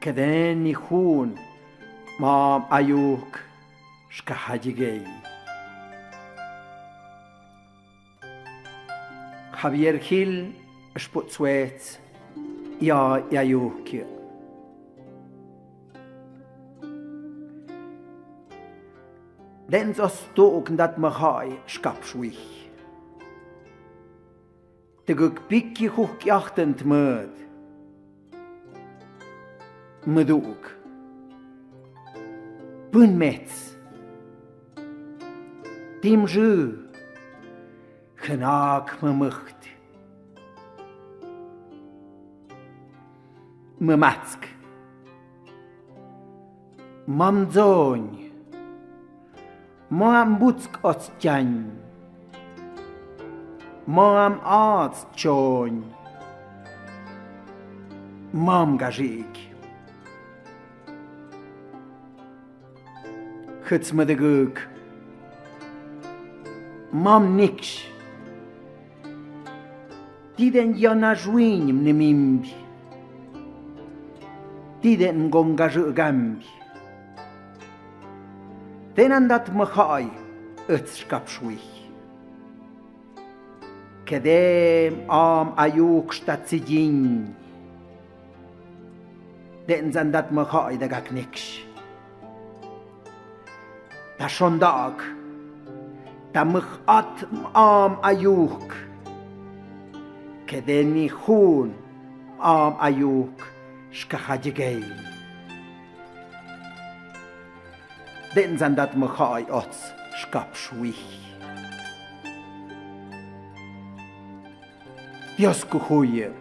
Kedeni hun mam ayuk shkahajigei. Javier Gil sputsuet ya ayuk. Den zostog dat mahai skapswich. De guk pikki hoekjachtend mud. Muduk. Pun mets. Tim ju. Genaak me mucht. Me matsk. Mamzoň. Mam buck odciań. Mam odcioń. Mam gażyk. Chyc me de gug. Mam niks. Tiden jana żwiń mnie mimbi. Tiden gongaży gambi. Tenan dat mahai utskapswich. Kedem am ayuk statsidin. Den zan dat mahai da gak niks. Da shondag. Da mch at am ayuk. Kedeni hun am ayuk shkahajigei. Den zan dat mahai ots skapswich. Dios kuhuje.